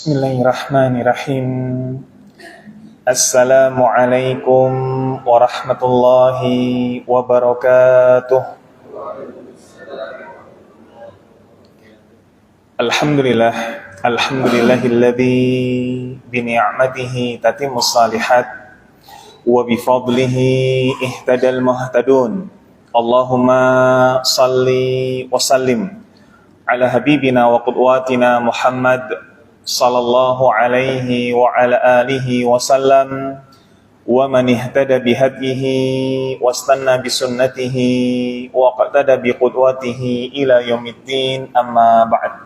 Bismillahirrahmanirrahim. Assalamualaikum warahmatullahi wabarakatuh. Alhamdulillah, alhamdulillahilladzi bini'matihi tatimmus shalihat wa bifadlihi ihtadal muhtadun. Allahumma salli wa sallim ala habibina wa qudwatina Muhammad sallallahu alaihi wa ala alihi wa sallam wa man ihtada bihadihi wastanna bisunnatihi wa qadada biqudwatihi ila yaumiddin, amma ba'd.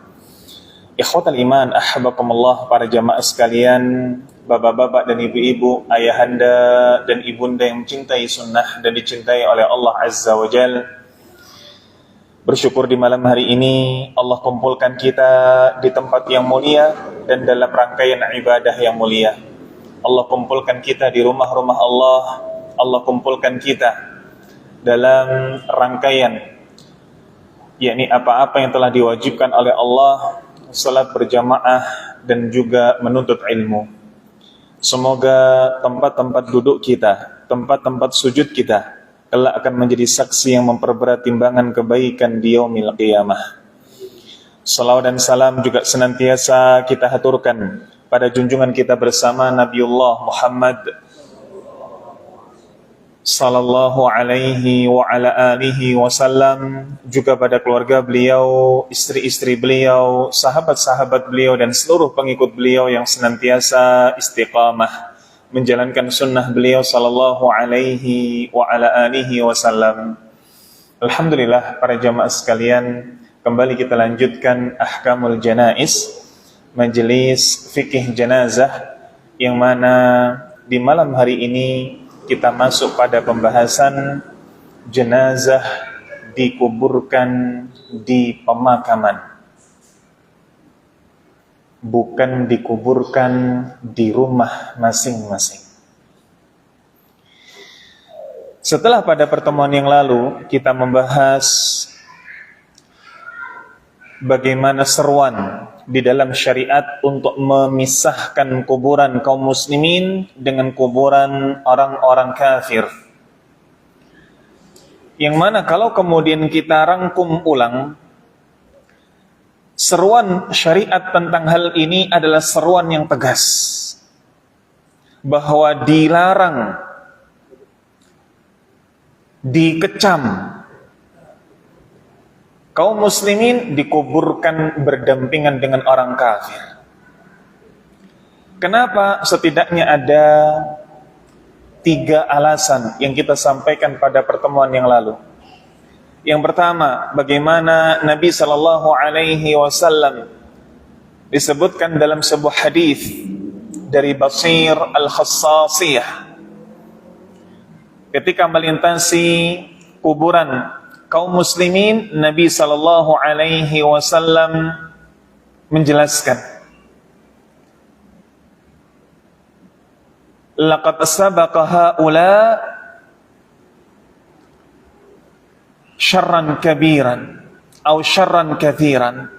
Ikhwatal iman, ahbakumullah, para jamaah sekalian, bapak-bapak dan ibu-ibu, ayahanda dan ibunda yang mencintai sunnah dan dicintai oleh Allah Azza wa Jal. Bersyukur di malam hari ini Allah kumpulkan kita di tempat yang mulia dan dalam rangkaian ibadah yang mulia. Allah kumpulkan kita di rumah-rumah Allah. Allah kumpulkan kita dalam rangkaian, yakni apa-apa yang telah diwajibkan oleh Allah, salat berjamaah dan juga menuntut ilmu. Semoga tempat-tempat duduk kita, tempat-tempat sujud kita kelak akan menjadi saksi yang memperberat timbangan kebaikan di yaumil qiyamah. Salawat dan salam juga senantiasa kita haturkan pada junjungan kita bersama Nabiullah Muhammad sallallahu alaihi wa ala alihi wasallam, juga pada keluarga beliau, istri-istri beliau, sahabat-sahabat beliau dan seluruh pengikut beliau yang senantiasa istiqamah menjalankan sunnah beliau sallallahu alaihi wa ala alihi wasallam. Alhamdulillah, para jamaah sekalian, kembali kita lanjutkan ahkamul janaiz, majelis fikih jenazah, yang mana di malam hari ini kita masuk pada pembahasan jenazah dikuburkan di pemakaman, bukan dikuburkan di rumah masing-masing. Setelah pada pertemuan yang lalu kita membahas bagaimana seruan di dalam syariat untuk memisahkan kuburan kaum muslimin dengan kuburan orang-orang kafir, yang mana kalau kemudian kita rangkum ulang, seruan syariat tentang hal ini adalah seruan yang tegas, bahwa dilarang, dikecam kaum muslimin dikuburkan berdampingan dengan orang kafir. Kenapa? Setidaknya ada 3 alasan yang kita sampaikan pada pertemuan yang lalu. Yang pertama, bagaimana Nabi sallallahu alaihi wasallam disebutkan dalam sebuah hadis dari Basir al-Khassasiyah, ketika melintasi kuburan kaum muslimin, Nabi sallallahu alaihi wasallam menjelaskan, laqad sabaqa haula syarran kabiran atau syarran katsiran.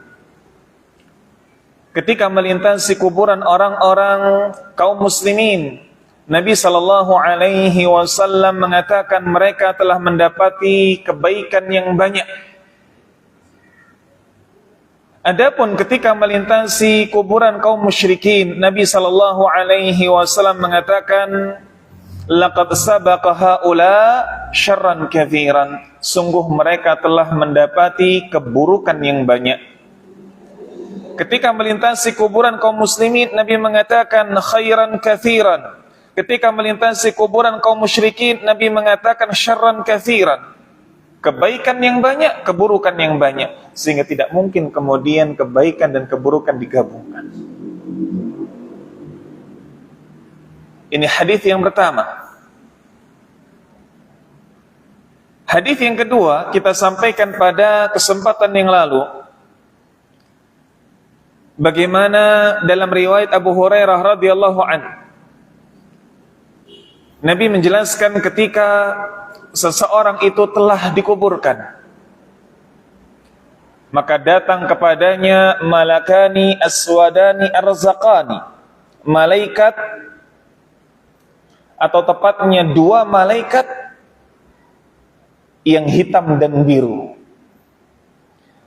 Ketika melintasi kuburan orang-orang kaum muslimin, Nabi sallallahu alaihi wasallam mengatakan mereka telah mendapati kebaikan yang banyak. Adapun ketika melintasi kuburan kaum musyrikin, Nabi sallallahu alaihi wasallam mengatakan, laqad sabaqa haula syarran katsiran. Sungguh mereka telah mendapati keburukan yang banyak. Ketika melintasi kuburan kaum muslimin, Nabi mengatakan khairan katsiran. Ketika melintasi kuburan kaum musyrikin, Nabi mengatakan syarran katsiran. Kebaikan yang banyak, keburukan yang banyak. Sehingga tidak mungkin kemudian kebaikan dan keburukan digabungkan. Ini hadis yang pertama. Hadis yang kedua kita sampaikan pada kesempatan yang lalu, bagaimana dalam riwayat Abu Hurairah radhiyallahu anhu, Nabi menjelaskan ketika seseorang itu telah dikuburkan, maka datang kepadanya malakani aswadani arzaqani, malaikat, atau tepatnya dua malaikat yang hitam dan biru.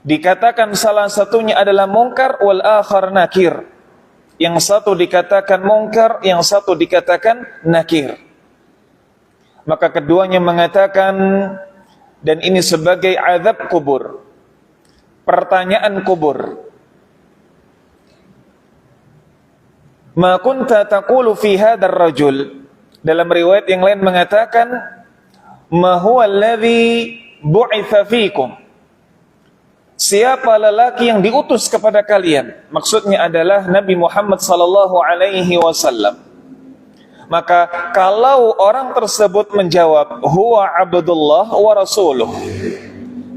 Dikatakan salah satunya adalah Munkar wal akhar Nakir. Yang satu dikatakan Munkar, yang satu dikatakan Nakir. Maka keduanya mengatakan, dan ini sebagai azab kubur, pertanyaan kubur. Ma kunta taqulu fi hadzal rajul. Dalam riwayat yang lain mengatakan, ma huwa alladhi bu'itsa fikum. Siapa lelaki yang diutus kepada kalian? Maksudnya adalah Nabi Muhammad sallallahu alaihi wasallam. Maka kalau orang tersebut menjawab, huwa abdullah wa rasuluh,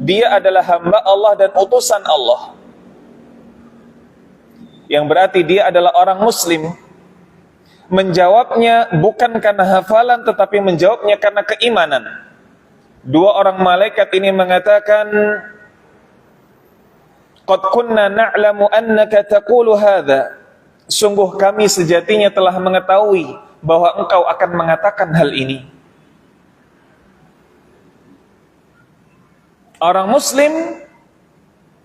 dia adalah hamba Allah dan utusan Allah, yang berarti dia adalah orang muslim, menjawabnya bukan karena hafalan tetapi menjawabnya karena keimanan. Dua orang malaikat ini mengatakan, qad kunna na'lamu annaka taqulu hadza. Sungguh kami sejatinya telah mengetahui bahwa engkau akan mengatakan hal ini. Orang muslim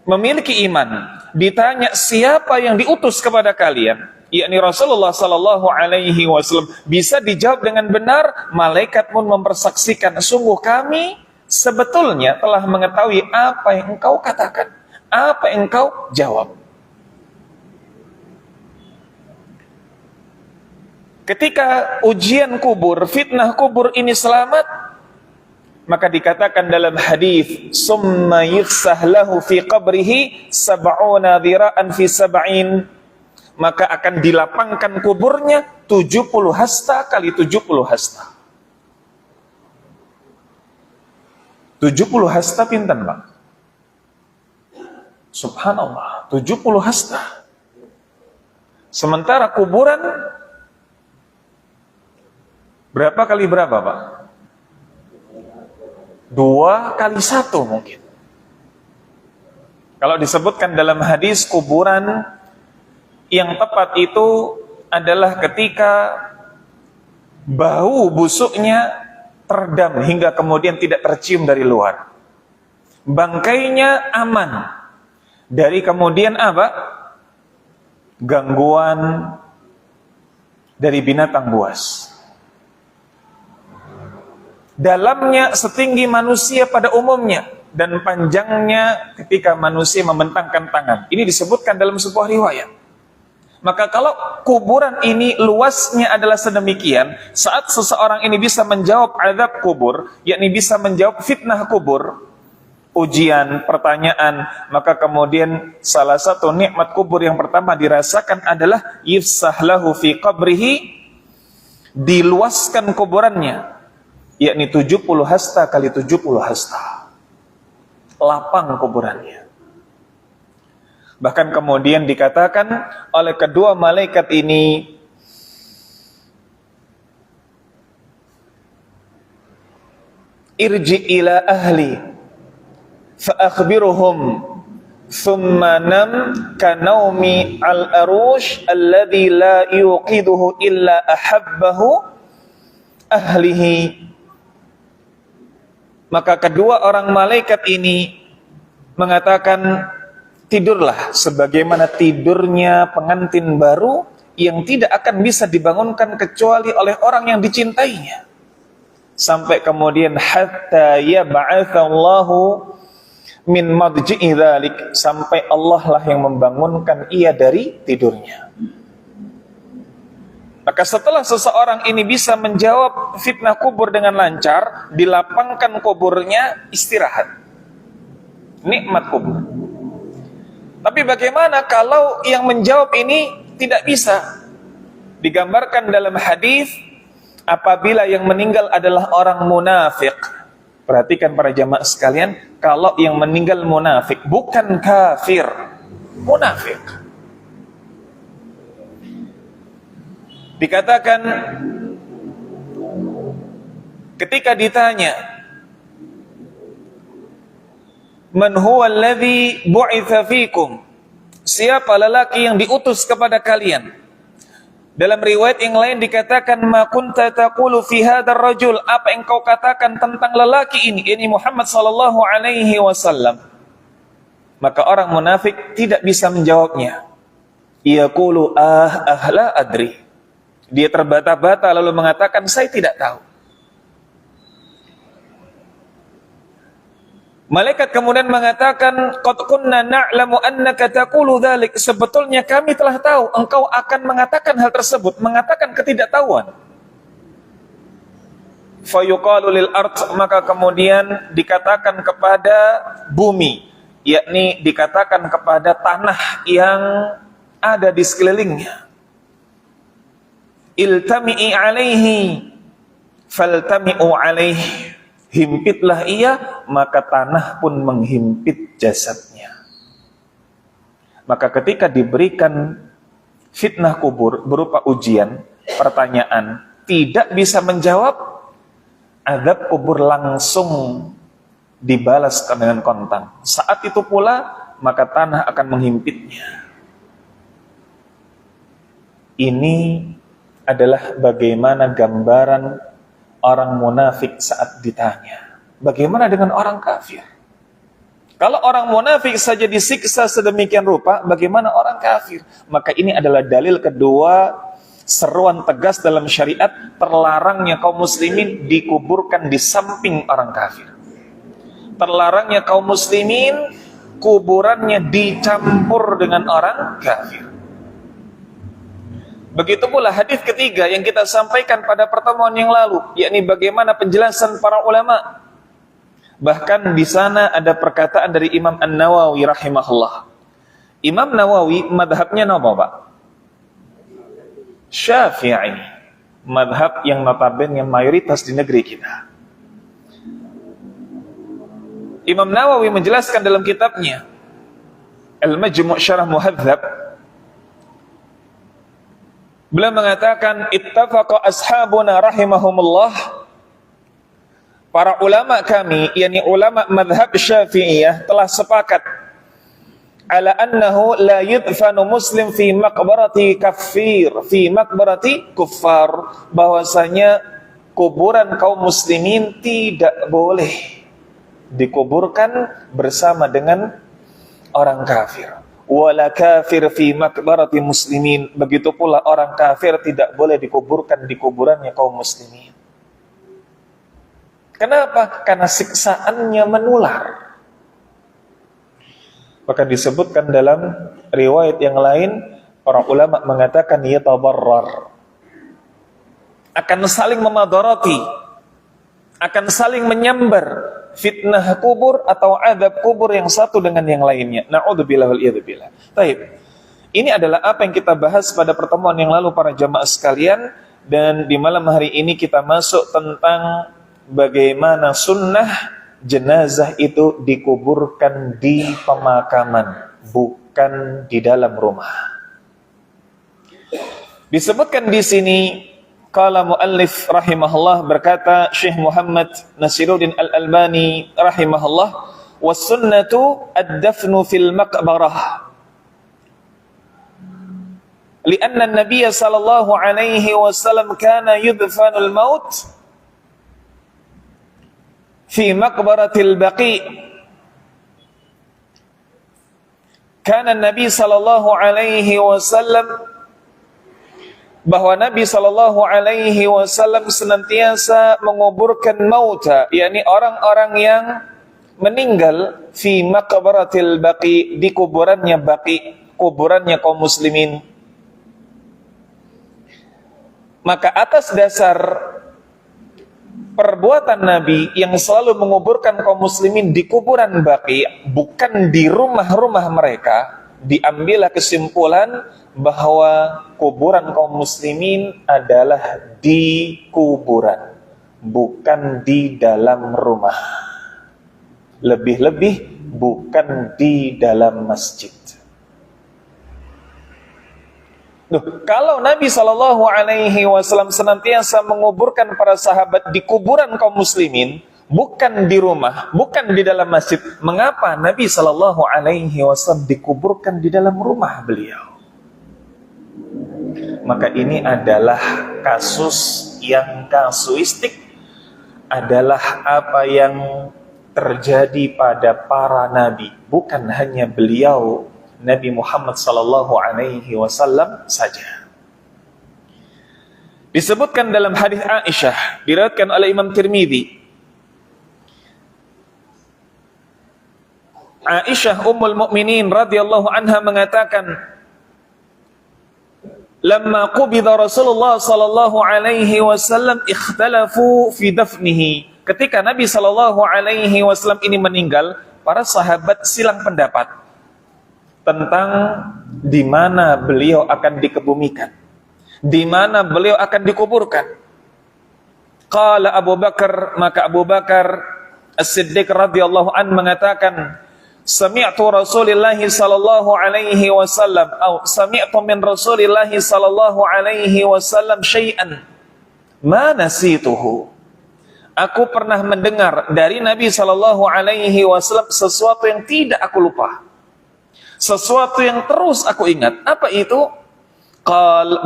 memiliki iman, ditanya siapa yang diutus kepada kalian, yakni Rasulullah sallallahu alaihi wasallam, bisa dijawab dengan benar, malaikat pun mempersaksikan, sungguh kami sebetulnya telah mengetahui apa yang engkau katakan, apa yang engkau jawab. Ketika ujian kubur, fitnah kubur ini selamat, maka dikatakan dalam hadis, summa yufsah lahu fi qabrihi sab'una dhira'an fi sab'in, maka akan dilapangkan kuburnya 70 hasta kali 70 hasta. 70 hasta pinten, Bang? Subhanallah, 70 hasta. Sementara kuburan berapa kali berapa, Pak? 2 kali 1 mungkin. Kalau disebutkan dalam hadis, kuburan yang tepat itu adalah ketika bau busuknya teredam hingga kemudian tidak tercium dari luar. Bangkainya aman dari kemudian apa? Gangguan dari binatang buas. Dalamnya setinggi manusia pada umumnya dan panjangnya ketika manusia membentangkan tangan. Ini disebutkan dalam sebuah riwayat. Maka kalau kuburan ini luasnya adalah sedemikian, saat seseorang ini bisa menjawab azab kubur, yakni bisa menjawab fitnah kubur, ujian, pertanyaan, maka kemudian salah satu nikmat kubur yang pertama dirasakan adalah yufsah lahu fi qabrihi, diluaskan kuburannya, yakni 70 hasta kali 70 hasta, lapang kuburannya. Bahkan kemudian dikatakan oleh kedua malaikat ini, irji ila ahli fa akhbiruhum thumma nam kanaumi al-arush alladhi la yuqiduhu illa ahabbahu ahlihi. Maka kedua orang malaikat ini mengatakan, tidurlah sebagaimana tidurnya pengantin baru yang tidak akan bisa dibangunkan kecuali oleh orang yang dicintainya. Sampai kemudian hatta yab'atsallahu min madji'i dzalik, sampai Allah lah yang membangunkan ia dari tidurnya. Maka setelah seseorang ini bisa menjawab fitnah kubur dengan lancar, dilapangkan kuburnya, istirahat. Nikmat kubur. Tapi bagaimana kalau yang menjawab ini tidak bisa? Digambarkan dalam hadis, apabila yang meninggal adalah orang munafik. Perhatikan para jamaah sekalian, kalau yang meninggal munafik, bukan kafir, munafik. Dikatakan ketika ditanya, Man huwa alladhi bu'itha fikum. Siapa lelaki yang diutus kepada kalian? Dalam riwayat yang lain dikatakan ma kunta taqulu fi hadzal rajul, apa yang kau katakan tentang lelaki ini Muhammad sallallahu alaihi wasallam. Maka orang munafik tidak bisa menjawabnya. Yaqulu la adri. Dia terbata-bata lalu mengatakan saya tidak tahu. Malaikat kemudian mengatakan, qad kunna na'lamu annaka taqulu dzalik. Sebetulnya kami telah tahu engkau akan mengatakan hal tersebut, mengatakan ketidaktahuan. Fa yuqalu lil ard, maka kemudian dikatakan kepada bumi, yakni dikatakan kepada tanah yang ada di sekelilingnya. Iltami'i alaihi faltami'u alaihi. Himpitlah ia, maka tanah pun menghimpit jasadnya. Maka ketika diberikan fitnah kubur berupa ujian, pertanyaan, tidak bisa menjawab, azab kubur langsung dibalas dengan kontan. Saat itu pula, maka tanah akan menghimpitnya. Ini adalah bagaimana gambaran orang munafik saat ditanya. Bagaimana dengan orang kafir? Kalau orang munafik saja disiksa sedemikian rupa, bagaimana orang kafir? Maka ini adalah dalil kedua, seruan tegas dalam syariat, terlarangnya kaum muslimin dikuburkan di samping orang kafir. Terlarangnya kaum muslimin kuburannya dicampur dengan orang kafir. Begitu pula hadis ketiga yang kita sampaikan pada pertemuan yang lalu, yakni bagaimana penjelasan para ulama. Bahkan di sana ada perkataan dari Imam An-Nawawi rahimahullah. Imam Nawawi madhabnya apa, Pak? Syafi'i. Madhab yang notabene mayoritas di negeri kita. Imam Nawawi menjelaskan dalam kitabnya Al-Majmu' Syarah Muhadzab, beliau mengatakan ittafaqa ashabuna rahimahumullah, para ulama kami, yakni ulama madhab Syafi'iyah, telah sepakat ala annahu la yudfanu muslim fi maqbarati kafir, fi maqbarati kuffar, bahwasanya kuburan kaum muslimin tidak boleh dikuburkan bersama dengan orang kafir. Wala kafir fi maqbarati muslimin, begitu pula orang kafir tidak boleh dikuburkan di kuburannya kaum muslimin. Kenapa? Karena siksaannya menular. Bahkan disebutkan dalam riwayat yang lain, para ulama mengatakan yatabarrar, akan saling memadarati, akan saling menyambar fitnah kubur atau adab kubur yang satu dengan yang lainnya. Na'udzubillah wal iyadzubillah. Baik. Ini adalah apa yang kita bahas pada pertemuan yang lalu para jamaah sekalian, dan di malam hari ini kita masuk tentang bagaimana sunnah jenazah itu dikuburkan di pemakaman, bukan di dalam rumah. Disebutkan di sini, qala muallif rahimahullah, berkata Syekh Muhammad Nasiruddin Al-Albani rahimahullah, was sunnatu ad-dafnu fil maqbarah. Lianna an-nabiy sallallahu alaihi wasallam kana yudfanul maut fi maqbaratil baqi. Kana an-nabiy sallallahu alaihi wasallam, bahwa Nabi sallallahu alaihi wasallam senantiasa menguburkan mauta, yakni orang-orang yang meninggal, fi maqbaratil baqi, di kuburannya baqi, kuburannya kaum muslimin. Maka atas dasar perbuatan Nabi yang selalu menguburkan kaum muslimin di kuburan baqi, bukan di rumah-rumah mereka, diambillah kesimpulan bahwa kuburan kaum muslimin adalah di kuburan, bukan di dalam rumah. Lebih-lebih bukan di dalam masjid. Kalau Nabi SAW senantiasa menguburkan para sahabat di kuburan kaum muslimin, bukan di rumah, bukan di dalam masjid. Mengapa Nabi Shallallahu Alaihi Wasallam dikuburkan di dalam rumah beliau? Maka ini adalah kasus yang kasuistik, adalah apa yang terjadi pada para nabi, bukan hanya beliau Nabi Muhammad Sallallahu Alaihi Wasallam saja. Disebutkan dalam hadis Aisyah, diriwayatkan oleh Imam Tirmidzi. Aisyah Ummul Mukminin radhiyallahu anha mengatakan, "Lamma qubida Rasulullah sallallahu alaihi wasallam ikhtalafu fi dafnihi." Ketika Nabi sallallahu alaihi wasallam ini meninggal, para sahabat silang pendapat tentang di mana beliau akan dikebumikan, di mana beliau akan dikuburkan. Qala Abu Bakar, maka Abu Bakar As-Siddiq radhiyallahu an mengatakan, sami'tu Rasulillahi sallallahu alaihi wasallam atau sami'tu min Rasulillahi sallallahu alaihi wasallam syai'an ma nasituhu. Aku pernah mendengar dari Nabi sallallahu alaihi wasallam sesuatu yang tidak aku lupa, sesuatu yang terus aku ingat. Apa itu?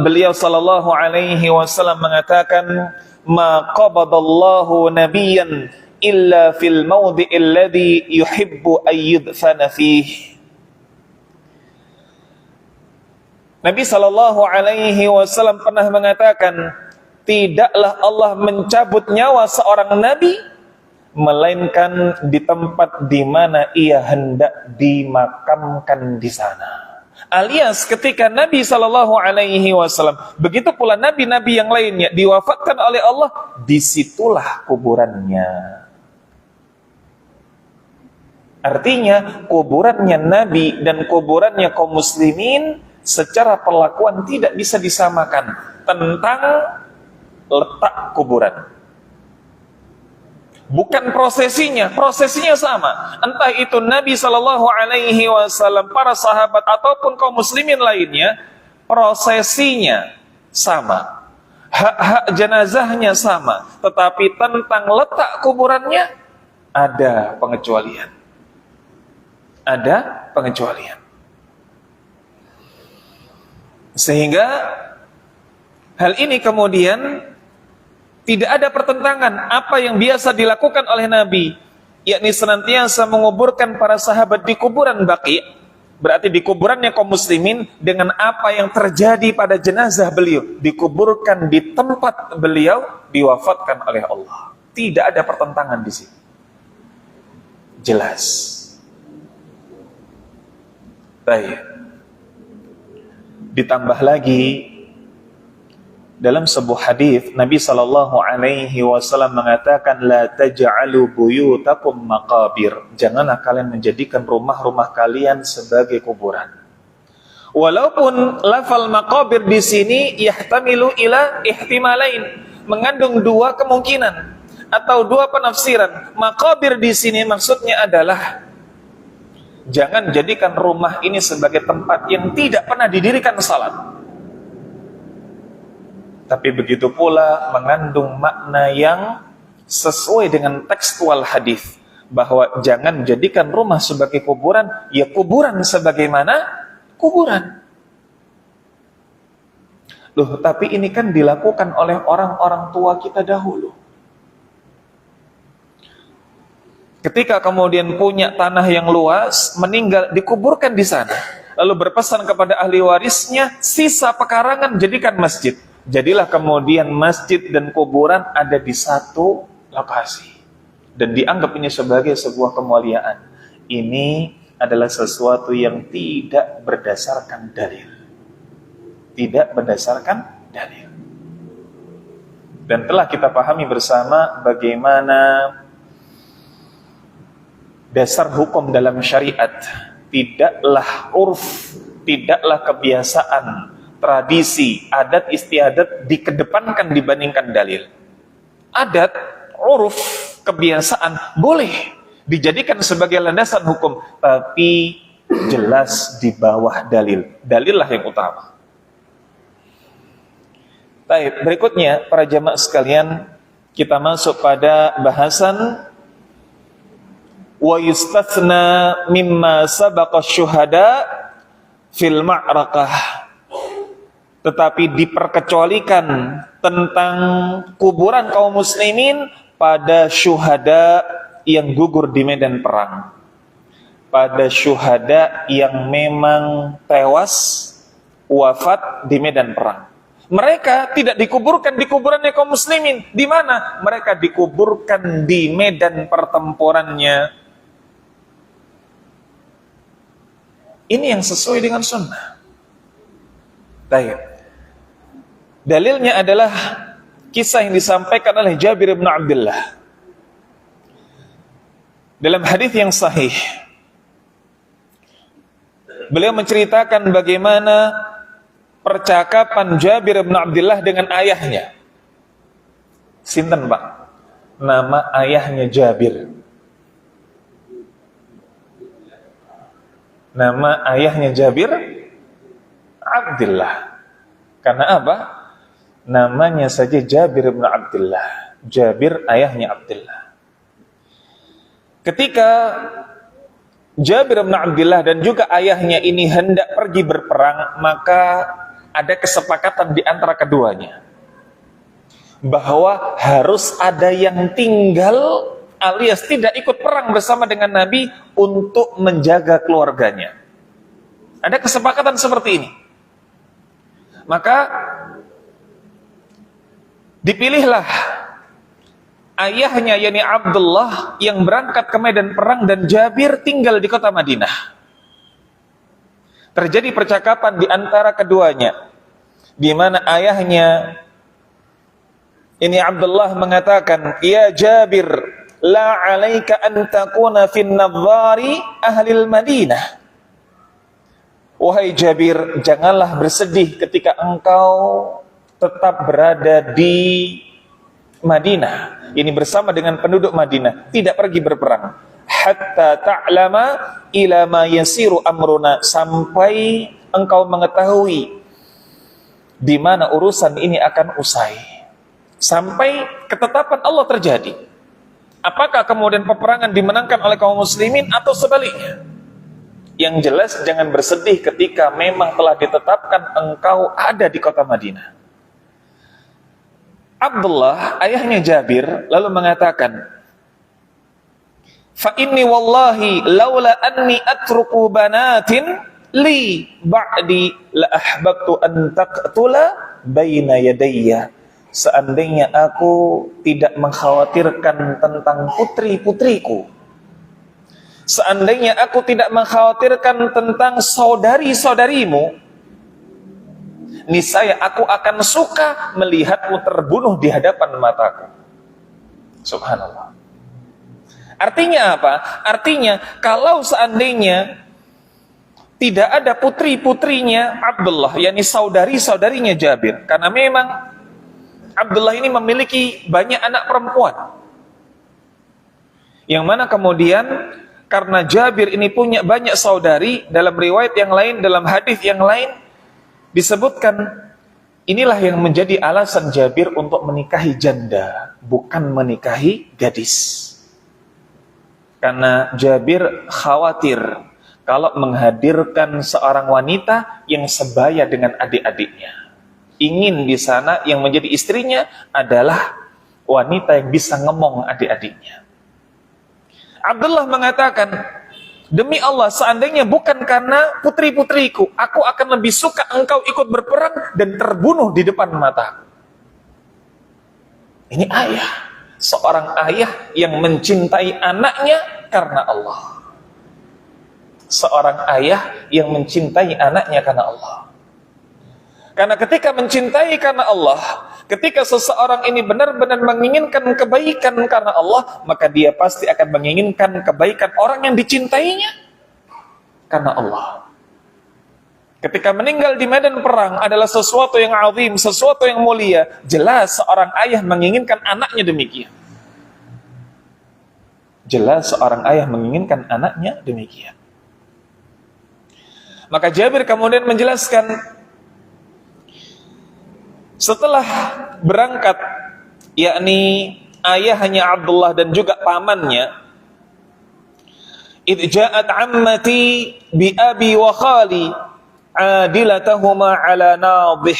Beliau sallallahu alaihi wasallam mengatakan, ma qabadallahu nabiyyan illa fil mawdi'il ladzi yuhibbu ayyudfana fih. Nabi sallallahu alaihi wasallam pernah mengatakan, tidaklah Allah mencabut nyawa seorang nabi melainkan di tempat di mana ia hendak dimakamkan di sana. Alias ketika Nabi sallallahu alaihi wasallam, begitu pula nabi-nabi yang lainnya diwafatkan oleh Allah, disitulah kuburannya. Artinya kuburannya Nabi dan kuburannya kaum muslimin secara perlakuan tidak bisa disamakan tentang letak kuburan. Bukan prosesinya sama. Entah itu Nabi Shallallahu Alaihi Wasallam, para sahabat ataupun kaum muslimin lainnya, prosesinya sama, hak-hak jenazahnya sama, tetapi tentang letak kuburannya ada pengecualian. Ada pengecualian. Sehingga hal ini kemudian tidak ada pertentangan apa yang biasa dilakukan oleh Nabi, yakni senantiasa menguburkan para sahabat di kuburan Baqi', berarti di kuburannya kaum muslimin, dengan apa yang terjadi pada jenazah beliau, dikuburkan di tempat beliau diwafatkan oleh Allah. Tidak ada pertentangan di sini. Jelas. Baik. Ditambah lagi dalam sebuah hadis Nabi sallallahu alaihi wasallam mengatakan, la taj'alu buyutakum maqabir. Janganlah kalian menjadikan rumah-rumah kalian sebagai kuburan. Walaupun lafal maqabir di sini yahtamilu ila ihtimalain, mengandung dua kemungkinan atau dua penafsiran. Maqabir di sini maksudnya adalah jangan jadikan rumah ini sebagai tempat yang tidak pernah didirikan salat. Tapi begitu pula mengandung makna yang sesuai dengan tekstual hadis, bahwa jangan jadikan rumah sebagai kuburan, ya kuburan sebagaimana kuburan. Loh, tapi ini kan dilakukan oleh orang-orang tua kita dahulu. Ketika kemudian punya tanah yang luas, meninggal, dikuburkan di sana. Lalu berpesan kepada ahli warisnya, sisa pekarangan jadikan masjid. Jadilah kemudian masjid dan kuburan ada di satu lokasi. Dan dianggap ini sebagai sebuah kemuliaan. Ini adalah sesuatu yang tidak berdasarkan dalil. Tidak berdasarkan dalil. Dan telah kita pahami bersama bagaimana dasar hukum dalam syariat. Tidaklah urf, tidaklah kebiasaan, tradisi, adat istiadat dikedepankan dibandingkan dalil. Adat, uruf, kebiasaan boleh dijadikan sebagai landasan hukum, tapi jelas di bawah dalil. Dalillah yang utama. Baik, berikutnya para jamaah sekalian, kita masuk pada bahasan wa yustathna mimma sabaqa syuhada fil ma'rakah. Tetapi diperkecualikan tentang kuburan kaum muslimin pada syuhada yang gugur di medan perang, pada syuhada yang memang tewas, wafat di medan perang. Mereka tidak dikuburkan di kuburannya kaum muslimin. Di mana? Mereka dikuburkan di medan pertempurannya. Ini yang sesuai dengan sunnah. Baik. Dalilnya adalah kisah yang disampaikan oleh Jabir bin Abdullah dalam hadis yang sahih. Beliau menceritakan bagaimana percakapan Jabir bin Abdullah dengan ayahnya. Sinten, Pak? Nama ayahnya Jabir. Nama ayahnya Jabir Abdullah. Karena apa? Namanya saja Jabir bin Abdullah. Jabir ayahnya Abdullah. Ketika Jabir bin Abdullah dan juga ayahnya ini hendak pergi berperang, maka ada kesepakatan di antara keduanya bahwa harus ada yang tinggal alias tidak ikut perang bersama dengan Nabi untuk menjaga keluarganya. Ada kesepakatan seperti ini. Maka dipilihlah ayahnya yakni Abdullah yang berangkat ke medan perang dan Jabir tinggal di kota Madinah. Terjadi percakapan di antara keduanya di mana ayahnya ini Abdullah mengatakan, "Ya Jabir, la 'alaika an takuna fin nadhari ahli Madinah." Wahai Jabir, janganlah bersedih ketika engkau tetap berada di Madinah, ini bersama dengan penduduk Madinah, tidak pergi berperang. Hatta ta'lama ila ma yasiru amruna, sampai engkau mengetahui di mana urusan ini akan usai, sampai ketetapan Allah terjadi. Apakah kemudian peperangan dimenangkan oleh kaum muslimin atau sebaliknya? Yang jelas jangan bersedih ketika memang telah ditetapkan engkau ada di kota Madinah. Abdullah, ayahnya Jabir, lalu mengatakan, "Fa inni wallahi laula anni atruku banatin li ba'di la ahbabtu an taqtula baina yadayya." Seandainya aku tidak mengkhawatirkan tentang putri-putriku, seandainya aku tidak mengkhawatirkan tentang saudari-saudarimu, niscaya aku akan suka melihatmu terbunuh di hadapan mataku. Subhanallah. Artinya apa? Artinya kalau seandainya tidak ada putri-putrinya Abdullah, yakni saudari-saudarinya Jabir, karena memang Abdullah ini memiliki banyak anak perempuan, yang mana kemudian karena Jabir ini punya banyak saudari, dalam riwayat yang lain, dalam hadis yang lain disebutkan inilah yang menjadi alasan Jabir untuk menikahi janda, bukan menikahi gadis. Karena Jabir khawatir kalau menghadirkan seorang wanita yang sebaya dengan adik-adiknya. Ingin di sana yang menjadi istrinya adalah wanita yang bisa ngomong adik-adiknya. Abdullah mengatakan, "Demi Allah, seandainya bukan karena putri-putriku, aku akan lebih suka engkau ikut berperang dan terbunuh di depan mataku." Ini ayah, seorang ayah yang mencintai anaknya karena Allah. Seorang ayah yang mencintai anaknya karena Allah. Karena ketika mencintai karena Allah, ketika seseorang ini benar-benar menginginkan kebaikan karena Allah, maka dia pasti akan menginginkan kebaikan orang yang dicintainya karena Allah. Ketika meninggal di medan perang adalah sesuatu yang azim, sesuatu yang mulia. Jelas seorang ayah menginginkan anaknya demikian. Jelas seorang ayah menginginkan anaknya demikian. Maka Jabir kemudian menjelaskan, setelah berangkat, yakni ayahnya Abdullah dan juga pamannya, Idh ja'at ammati bi abi wa khali adilatahuma ala nadih.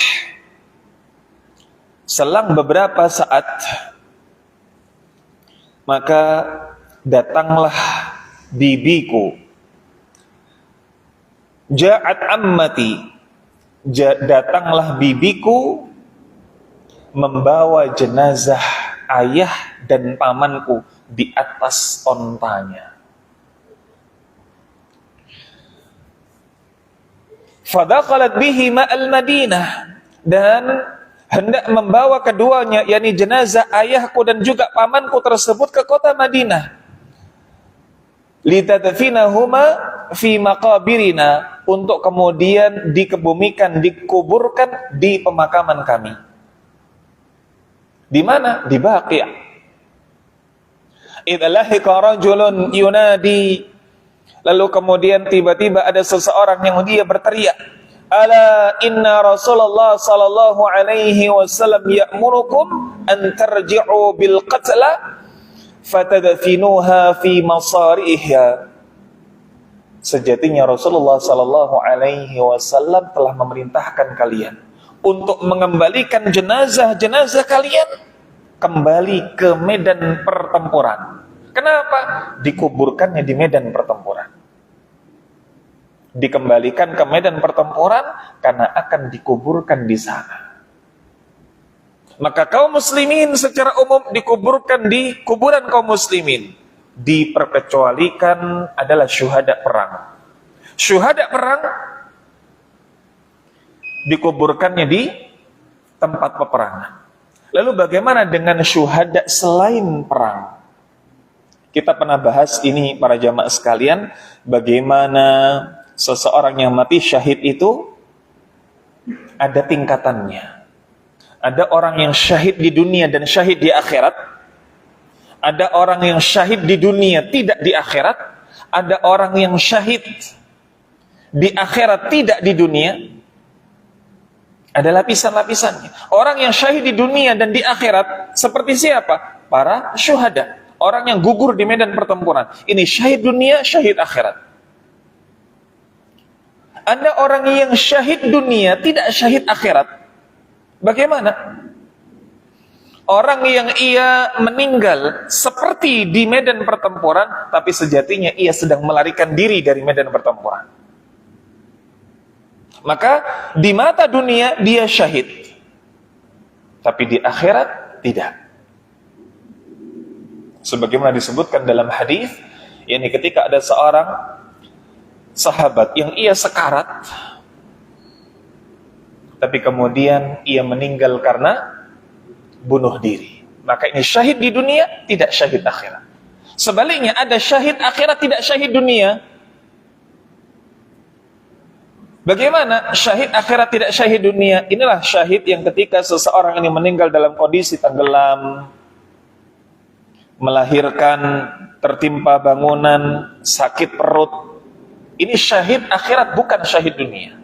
Selang beberapa saat maka datanglah bibiku. Ja'at ammati, datanglah bibiku membawa jenazah ayah dan pamanku di atas ontanya. Fadakhalat bihi ma'al Madinah, dan hendak membawa keduanya, yakni jenazah ayahku dan juga pamanku tersebut ke kota Madinah. Litadfinahuma fi maqabirina, untuk kemudian dikebumikan, dikuburkan di pemakaman kami. Di mana? Di Baqi'. Idza lahiqa rajulun yunadi, lalu kemudian tiba-tiba ada seseorang yang dia berteriak, ala inna Rasulullah sallallahu alaihi wasallam ya'murukum an tarji'u bil qatla fatadfinuha fi masariha. Sejatinya Rasulullah sallallahu alaihi wasallam telah memerintahkan kalian untuk mengembalikan jenazah-jenazah kalian kembali ke medan pertempuran. Kenapa? Dikuburkannya di medan pertempuran. Dikembalikan ke medan pertempuran karena akan dikuburkan di sana. Maka kaum muslimin secara umum dikuburkan di kuburan kaum muslimin. Diperkecualikan adalah syuhada perang. Syuhada perang dikuburkannya di tempat peperangan. Lalu bagaimana dengan syuhada selain perang? Kita pernah bahas ini para jamaah sekalian, bagaimana seseorang yang mati syahid itu ada tingkatannya. Ada orang yang syahid di dunia dan syahid di akhirat. Ada orang yang syahid di dunia tidak di akhirat. Ada orang yang syahid di akhirat tidak di dunia. Ada lapisan-lapisannya. Orang yang syahid di dunia dan di akhirat seperti siapa? Para syuhada. Orang yang gugur di medan pertempuran. Ini syahid dunia, syahid akhirat. Ada orang yang syahid dunia, tidak syahid akhirat. Bagaimana? Orang yang ia meninggal seperti di medan pertempuran, tapi sejatinya ia sedang melarikan diri dari medan pertempuran. Maka di mata dunia dia syahid, tapi di akhirat tidak. Sebagaimana disebutkan dalam hadis, yakni ketika ada seorang sahabat yang ia sekarat, tapi kemudian ia meninggal karena bunuh diri. Maka ini syahid di dunia, tidak syahid akhirat. Sebaliknya ada syahid akhirat, tidak syahid dunia. Bagaimana syahid akhirat tidak syahid dunia? Inilah syahid yang ketika seseorang ini meninggal dalam kondisi tenggelam, melahirkan, tertimpa bangunan, sakit perut. Ini syahid akhirat, bukan syahid dunia.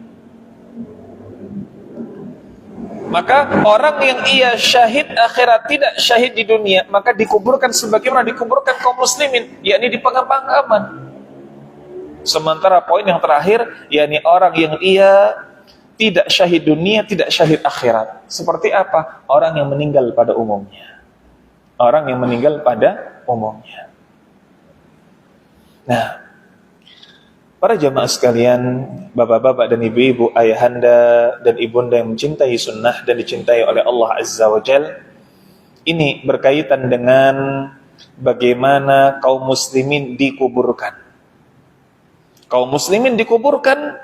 Maka orang yang ia syahid akhirat, tidak syahid di dunia, maka dikuburkan sebagaimana dikuburkan kaum muslimin, yakni di pemakaman. Sementara poin yang terakhir, yakni orang yang ia tidak syahid dunia, tidak syahid akhirat. Seperti apa? Orang yang meninggal pada umumnya. Orang yang meninggal pada umumnya. Nah, para jamaah sekalian, bapak-bapak dan ibu-ibu, ayahanda dan ibunda yang mencintai sunnah dan dicintai oleh Allah Azza wa Jal, ini berkaitan dengan bagaimana kaum muslimin dikuburkan. Kaum muslimin dikuburkan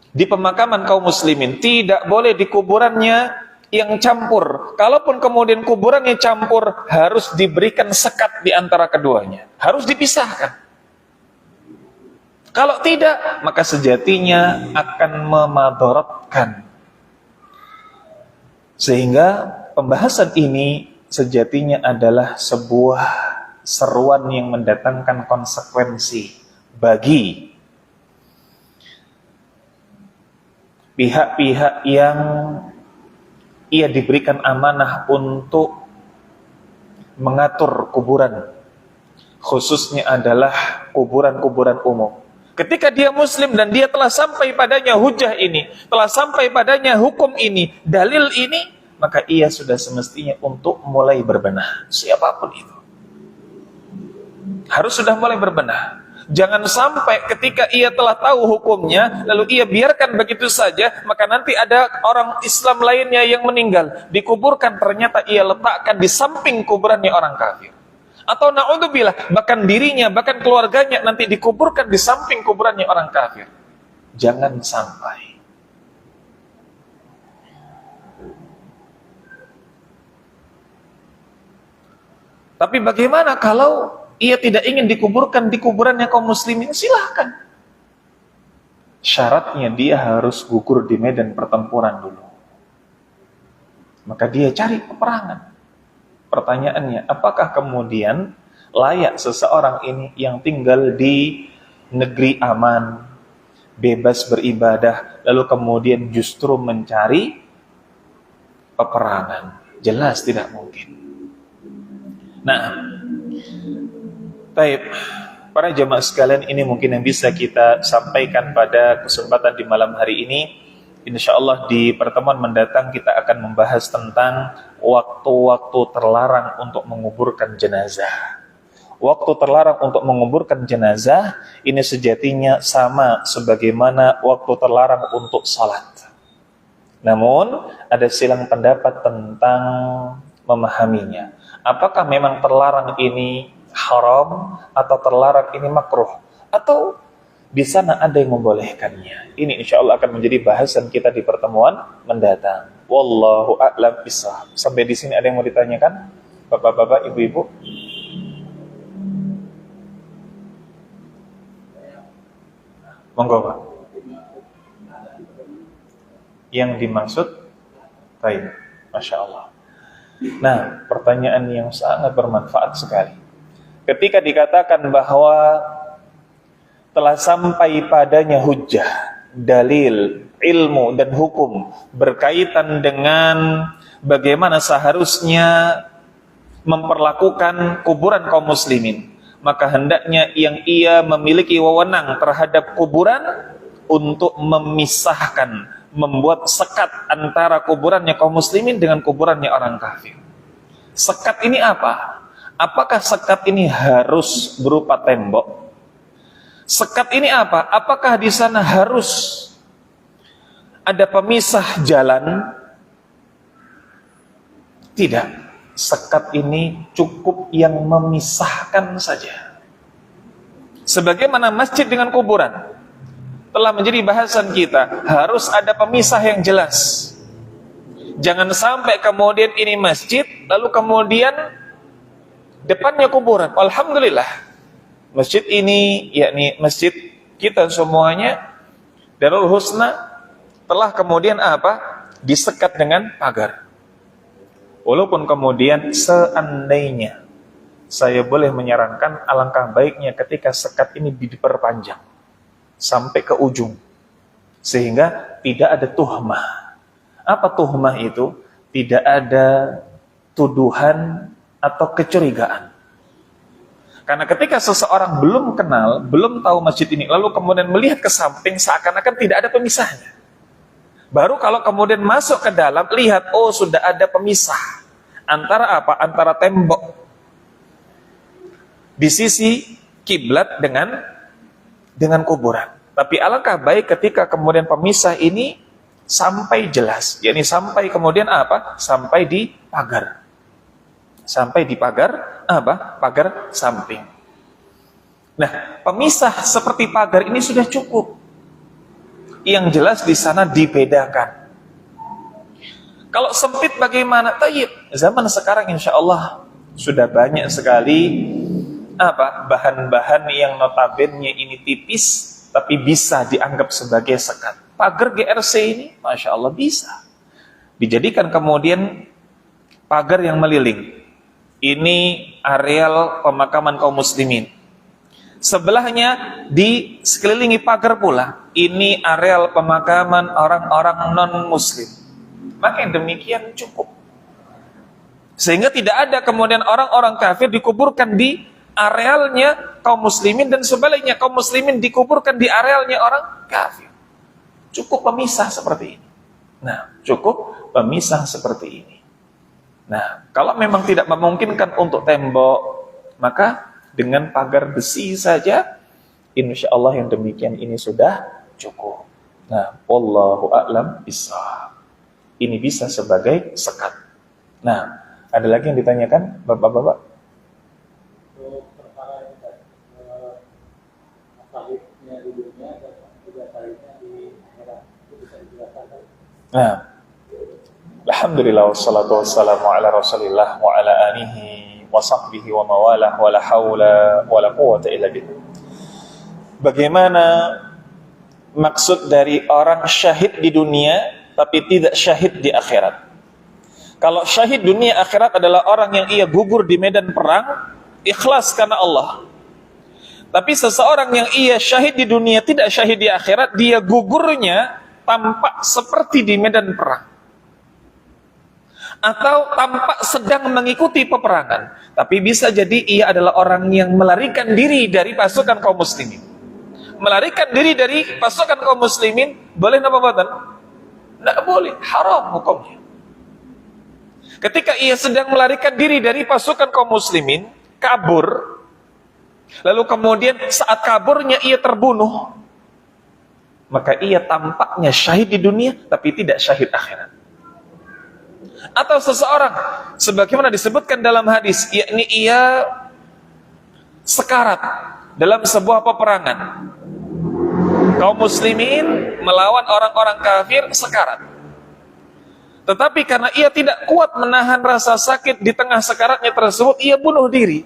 di pemakaman kaum muslimin. Tidak boleh di kuburannya yang campur. Kalaupun kemudian kuburannya campur, harus diberikan sekat di antara keduanya. Harus dipisahkan. Kalau tidak, maka sejatinya akan memadaratkan. Sehingga pembahasan ini sejatinya adalah sebuah seruan yang mendatangkan konsekuensi bagi pihak-pihak yang ia diberikan amanah untuk mengatur kuburan, khususnya adalah kuburan-kuburan umum. Ketika dia muslim dan dia telah sampai padanya hujah ini, telah sampai padanya hukum ini, dalil ini, maka ia sudah semestinya untuk mulai berbenah. Siapapun itu harus sudah mulai berbenah. Jangan sampai ketika ia telah tahu hukumnya, lalu ia biarkan begitu saja, maka nanti ada orang Islam lainnya yang meninggal, dikuburkan, ternyata ia letakkan di samping kuburannya orang kafir. Atau na'udzubillah, bahkan dirinya, bahkan keluarganya nanti dikuburkan di samping kuburannya orang kafir. Jangan sampai. Tapi bagaimana kalau ia tidak ingin dikuburkan di kuburannya kaum muslimin? Silahkan. Syaratnya dia harus gugur di medan pertempuran dulu. Maka dia cari peperangan. Pertanyaannya, apakah kemudian layak seseorang ini yang tinggal di negeri aman, bebas beribadah, lalu kemudian justru mencari peperangan? Jelas tidak mungkin. Nah, baik, para jemaah sekalian, ini mungkin yang bisa kita sampaikan pada kesempatan di malam hari ini. InsyaAllah di pertemuan mendatang kita akan membahas tentang waktu-waktu terlarang untuk menguburkan jenazah. Waktu terlarang untuk menguburkan jenazah ini sejatinya sama sebagaimana waktu terlarang untuk salat. Namun ada silang pendapat tentang memahaminya. Apakah memang terlarang ini haram atau terlarang ini makruh, atau di sana ada yang membolehkannya? Ini insya Allah akan menjadi bahasan kita di pertemuan mendatang. Wallahu a'lam bishawab. Sampai di sini ada yang mau ditanyakan? Bapak-bapak, ibu-ibu? Monggo, Pak. Yang dimaksud? Baik, Masya Allah. Nah, pertanyaan yang sangat bermanfaat sekali. Ketika dikatakan bahwa telah sampai padanya hujjah, dalil, ilmu, dan hukum berkaitan dengan bagaimana seharusnya memperlakukan kuburan kaum muslimin, maka hendaknya yang ia memiliki wewenang terhadap kuburan untuk memisahkan, membuat sekat antara kuburannya kaum muslimin dengan kuburannya orang kafir. Sekat ini apa? Apakah sekat ini harus berupa tembok? Sekat ini apa? Apakah di sana harus ada pemisah jalan? Tidak. Sekat ini cukup yang memisahkan saja. Sebagaimana masjid dengan kuburan telah menjadi bahasan kita, harus ada pemisah yang jelas. Jangan sampai kemudian ini masjid, lalu kemudian depannya kuburan. Alhamdulillah, masjid ini, yakni masjid kita semuanya, Darul Husna, telah kemudian apa? Disekat dengan pagar. Walaupun kemudian seandainya saya boleh menyarankan, alangkah baiknya ketika sekat ini diperpanjang sampai ke ujung, sehingga tidak ada tuhmah. Apa tuhmah itu? Tidak ada tuduhan atau kecurigaan. Karena ketika seseorang belum kenal, belum tahu masjid ini, lalu kemudian melihat ke samping, seakan-akan tidak ada pemisahnya. Baru kalau kemudian masuk ke dalam, lihat, oh sudah ada pemisah. Antara apa? Antara tembok di sisi kiblat dengan kuburan. Tapi alangkah baik ketika kemudian pemisah ini sampai jelas, yakni sampai kemudian apa? Sampai di pagar. Sampai di pagar apa? Pagar samping. Nah, pemisah seperti pagar ini sudah cukup. Yang jelas di sana dibedakan. Kalau sempit bagaimana? Tayyib. Zaman sekarang insya Allah sudah banyak sekali apa? Bahan-bahan yang notabene ini tipis tapi bisa dianggap sebagai sekat. Pagar GRC ini, Masya Allah, bisa dijadikan kemudian pagar yang meliling. Ini areal pemakaman kaum muslimin. Sebelahnya di sekelilingi pagar pula, ini areal pemakaman orang-orang non-muslim. Maka yang demikian cukup. Sehingga tidak ada kemudian orang-orang kafir dikuburkan di arealnya kaum muslimin, dan sebaliknya kaum muslimin dikuburkan di arealnya orang kafir. Cukup pemisah seperti ini. Nah, cukup pemisah seperti ini. Nah, kalau memang tidak memungkinkan untuk tembok, maka dengan pagar besi saja, insya Allah yang demikian ini sudah cukup. Nah, wallahu a'lam bishawab. Ini bisa sebagai sekat. Nah, ada lagi yang ditanyakan, Bapak-bapak? Nah, alhamdulillah wassalatu wassalamu ala rasulillah wa ala alihi wa sahbihi wa mawalah wa la hawla wa la quwwata illa billah. Bagaimana maksud dari orang syahid di dunia tapi tidak syahid di akhirat? Kalau syahid dunia akhirat adalah orang yang ia gugur di medan perang ikhlas karena Allah. Tapi seseorang yang ia syahid di dunia tidak syahid di akhirat, dia gugurnya tampak seperti di medan perang, atau tampak sedang mengikuti peperangan, tapi bisa jadi ia adalah orang yang melarikan diri dari pasukan kaum muslimin. Melarikan diri dari pasukan kaum muslimin boleh apa buatan? Tidak boleh, haram hukumnya. Ketika ia sedang melarikan diri dari pasukan kaum muslimin, kabur, lalu kemudian saat kaburnya ia terbunuh, maka ia tampaknya syahid di dunia tapi tidak syahid akhirat. Atau seseorang sebagaimana disebutkan dalam hadis, yakni ia sekarat dalam sebuah peperangan, kaum muslimin melawan orang-orang kafir, sekarat. Tetapi karena ia tidak kuat menahan rasa sakit di tengah sekaratnya tersebut, ia bunuh diri.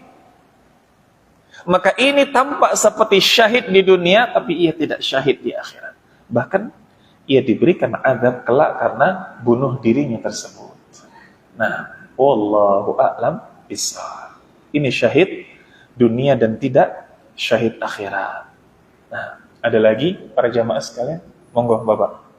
Maka ini tampak seperti syahid di dunia, tapi ia tidak syahid di akhirat. Bahkan ia diberikan azab kelak karena bunuh dirinya tersebut. Nah, wallahu a'lam bishawab. Ini syahid dunia dan tidak syahid akhirat. Nah, ada lagi para jamaah sekalian? Monggo Bapak.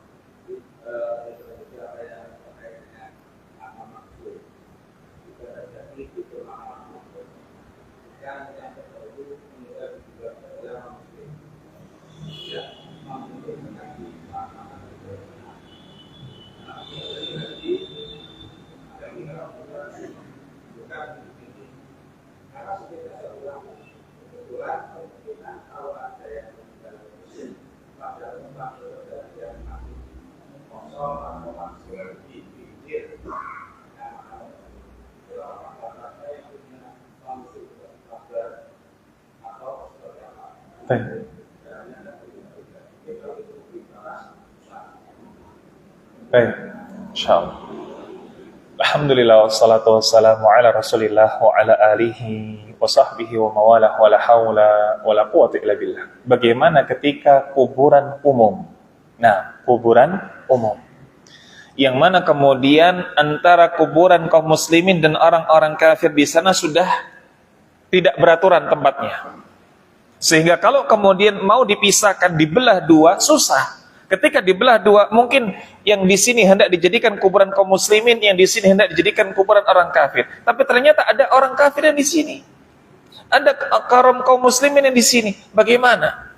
Baik, insyaallah. Alhamdulillah wassalatu wassalamu ala rasulillah wa ala alihi wa sahbihi wa mawalah wa la hawla wa la quwwata illa billah. Bagaimana ketika kuburan umum? Nah, kuburan umum yang mana kemudian antara kuburan kaum muslimin dan orang-orang kafir di sana sudah tidak beraturan tempatnya. Sehingga kalau kemudian mau dipisahkan, dibelah dua, susah. Ketika dibelah dua, mungkin yang di sini hendak dijadikan kuburan kaum muslimin, yang di sini hendak dijadikan kuburan orang kafir. Tapi ternyata ada orang kafir yang di sini, ada kaum muslimin yang di sini. Bagaimana?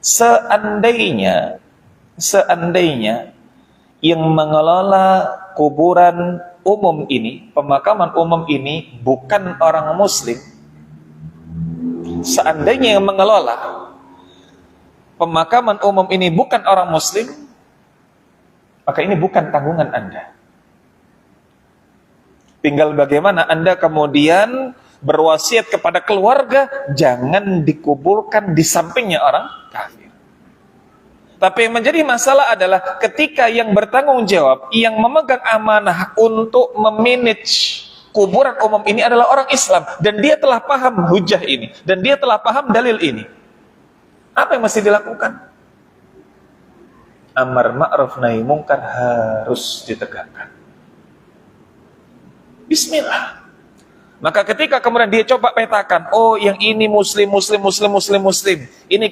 Seandainya yang mengelola kuburan umum ini, pemakaman umum ini bukan orang muslim, seandainya yang mengelola pemakaman umum ini bukan orang muslim, maka ini bukan tanggungan Anda. Tinggal bagaimana Anda kemudian berwasiat kepada keluarga, jangan dikuburkan di sampingnya orang kafir. Tapi yang menjadi masalah adalah ketika yang bertanggung jawab, yang memegang amanah untuk memanage kuburan umum ini adalah orang Islam, dan dia telah paham hujah ini, dan dia telah paham dalil ini. Apa yang mesti dilakukan? Amar ma'ruf nahi mungkar harus ditegakkan. Bismillah. Maka ketika kemudian dia coba petakan, oh yang ini muslim, ini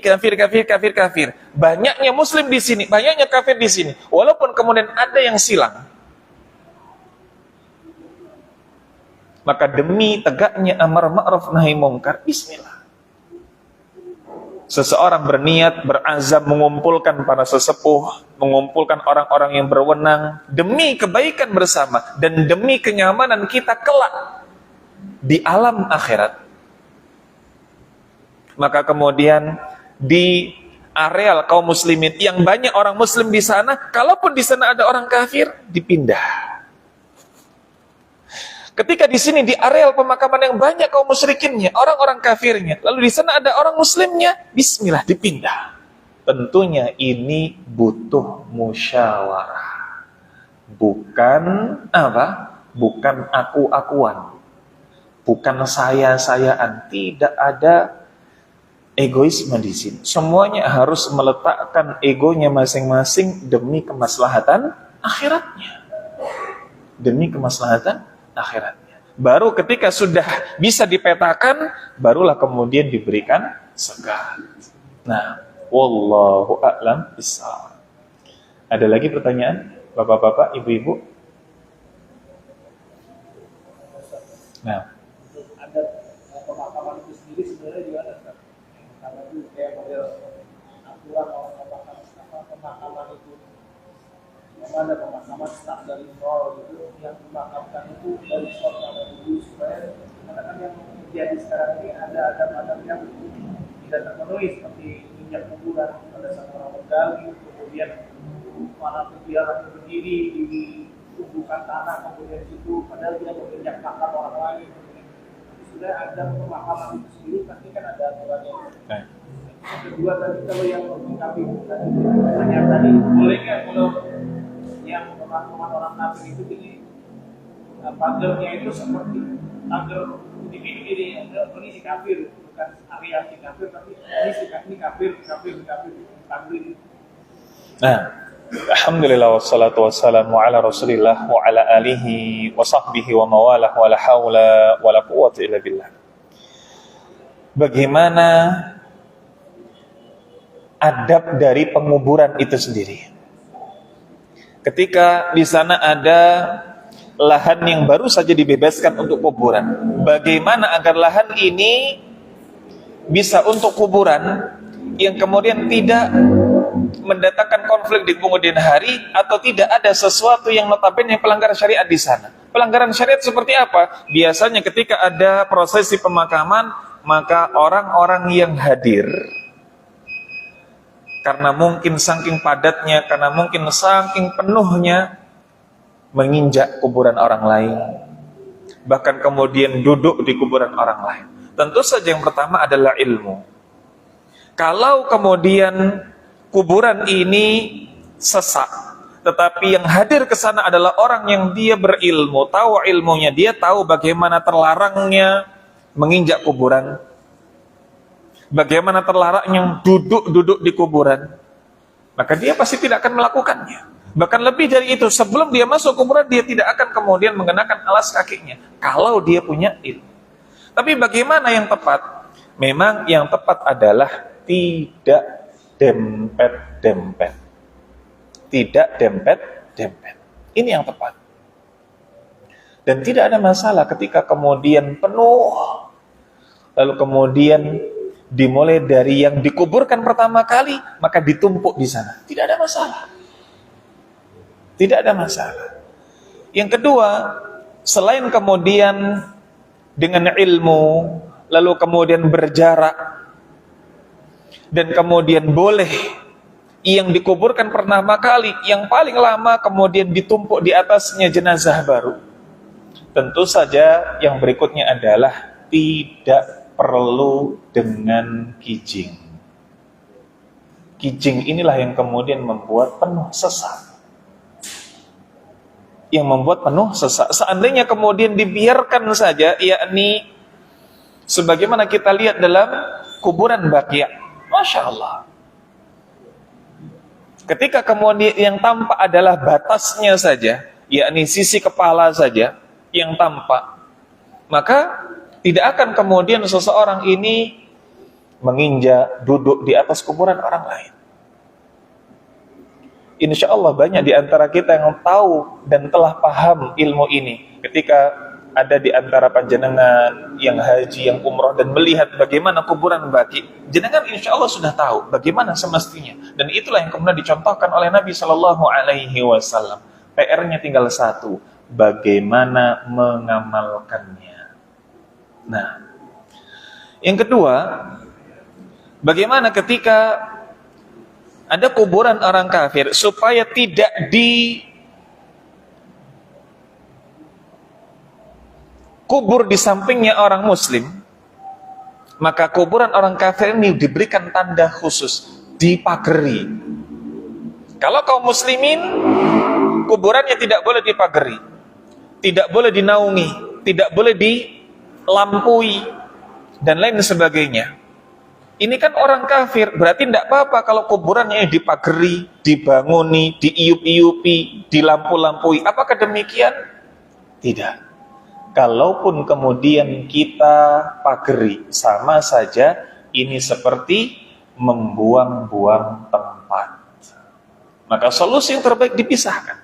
kafir. Banyaknya muslim di sini, banyaknya kafir di sini. Walaupun kemudian ada yang silang, Maka demi tegaknya amar ma'ruf nahi mungkar, bismillah. Seseorang berniat, berazam mengumpulkan para sesepuh, mengumpulkan orang-orang yang berwenang demi kebaikan bersama dan demi kenyamanan kita kelak di alam akhirat. Maka kemudian di areal kaum muslimin yang banyak orang muslim di sana, kalaupun di sana ada orang kafir, dipindah. Ketika di sini di areal pemakaman yang banyak kaum musyrikinnya, orang-orang kafirnya, lalu di sana ada orang muslimnya, bismillah dipindah. Tentunya ini butuh musyawarah. Bukan apa? Bukan aku-akuan. Bukan saya-sayaan. Tidak ada egoisme di sini. Semuanya harus meletakkan egonya masing-masing demi kemaslahatan akhiratnya. Demi kemaslahatan akhiratnya. Baru ketika sudah bisa dipetakan, barulah kemudian diberikan sekat. Nah, wallahu a'lam bishawab. Ada lagi pertanyaan, bapak-bapak, ibu-ibu? Nah, ada pemakaman itu sendiri sebenarnya juga ada. Karena itu kayak model aturan orang pemakaman itu. Memang ada pemakaman start dari nol gitu, yang dimakamkan itu dari suasana dulu supaya karena kan yang terjadi sekarang ini ada adat-adat yang tidak terpenuhi seperti minyak kuburan, ada satu orang menggali, kemudian malah biarkan berdiri di tumbukan tanah, kemudian situ padahal dia menginjak makam orang lain. Sudah ada pemakaman itu sendiri, pasti kan ada aturannya. Yang kedua tadi kalau yang kami tanya tadi, boleh nggak kalau yang pemakaman orang kafir itu jadi pagernya itu seperti pager individu, jadi ini si kafir, bukan area si kafir, tapi ini si kafir pager. Nah, alhamdulillah wassalatu wassalamu ala rasulillah wa ala alihi wa sahbihi wa mawalah wa la hawla wa la quwwata illa billah. Bagaimana adab dari penguburan itu sendiri? Ketika di sana ada lahan yang baru saja dibebaskan untuk kuburan, bagaimana agar lahan ini bisa untuk kuburan yang kemudian tidak mendatangkan konflik di kemudian hari, atau tidak ada sesuatu yang notabene pelanggaran syariat di sana. Pelanggaran syariat seperti apa? Biasanya ketika ada prosesi pemakaman, maka orang-orang yang hadir, karena mungkin saking padatnya, karena mungkin saking penuhnya, menginjak kuburan orang lain, bahkan kemudian duduk di kuburan orang lain. Tentu saja yang pertama adalah ilmu. Kalau kemudian kuburan ini sesak, tetapi yang hadir ke sana adalah orang yang dia berilmu, tahu ilmunya, dia tahu bagaimana terlarangnya menginjak kuburan, bagaimana terlarangnya duduk di kuburan, maka dia pasti tidak akan melakukannya. Bahkan lebih dari itu, sebelum dia masuk kuburan, dia tidak akan kemudian mengenakan alas kakinya, kalau dia punya ilmu. Tapi bagaimana yang tepat? Memang yang tepat adalah tidak dempet-dempet. Tidak dempet-dempet. Ini yang tepat. Dan tidak ada masalah ketika kemudian penuh, lalu kemudian dimulai dari yang dikuburkan pertama kali, maka ditumpuk di sana. Tidak ada masalah. Tidak ada masalah. Yang kedua, selain kemudian dengan ilmu, lalu kemudian berjarak, dan kemudian boleh yang dikuburkan pertama kali, yang paling lama kemudian ditumpuk di atasnya jenazah baru. Tentu saja yang berikutnya adalah tidak perlu dengan kijing. Kijing inilah yang kemudian membuat penuh sesak. Yang membuat penuh sesak. Seandainya kemudian dibiarkan saja, yakni sebagaimana kita lihat dalam kuburan Baqi', Masya Allah. Ketika kemudian yang tampak adalah batasnya saja, yakni sisi kepala saja yang tampak, maka tidak akan kemudian seseorang ini menginjak, duduk di atas kuburan orang lain. Insya Allah banyak di antara kita yang tahu dan telah paham ilmu ini. Ketika ada di antara panjenengan yang haji, yang umroh dan melihat bagaimana kuburan Baqi, jenengan insya Allah sudah tahu bagaimana semestinya. Dan itulah yang kemudian dicontohkan oleh Nabi Shallallahu Alaihi Wasallam. PR-nya tinggal satu, bagaimana mengamalkannya. Nah, yang kedua, bagaimana ketika ada kuburan orang kafir supaya tidak kubur di sampingnya orang muslim, maka kuburan orang kafir ini diberikan tanda khusus, dipagari. Kalau kaum muslimin, kuburannya tidak boleh dipagari, tidak boleh dinaungi, tidak boleh dilampui, dan lain sebagainya. Ini kan orang kafir, berarti tidak apa-apa kalau kuburannya dipagari, dibanguni, diiup-iupi, dilampu-lampui. Apakah demikian? Tidak. Kalaupun kemudian kita pagari, sama saja ini seperti membuang-buang tempat. Maka solusi yang terbaik dipisahkan.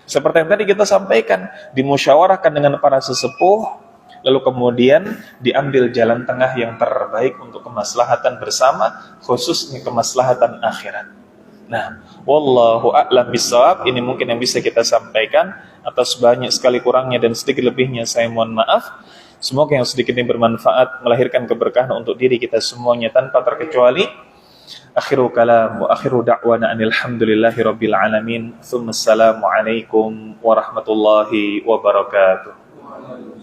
Seperti yang tadi kita sampaikan, dimusyawarahkan dengan para sesepuh, lalu kemudian diambil jalan tengah yang terbaik untuk kemaslahatan bersama, khususnya kemaslahatan akhirat. Nah, wallahu a'lam bishawab. Ini mungkin yang bisa kita sampaikan. Atas banyak sekali kurangnya dan sedikit lebihnya saya mohon maaf. Semoga yang sedikit ini bermanfaat, melahirkan keberkahan untuk diri kita semuanya tanpa terkecuali. Akhiru kalam wa akhiru da'wana anil hamdulillahi rabbil alamin. Tsumma assalamu alaikum warahmatullahi wabarakatuh.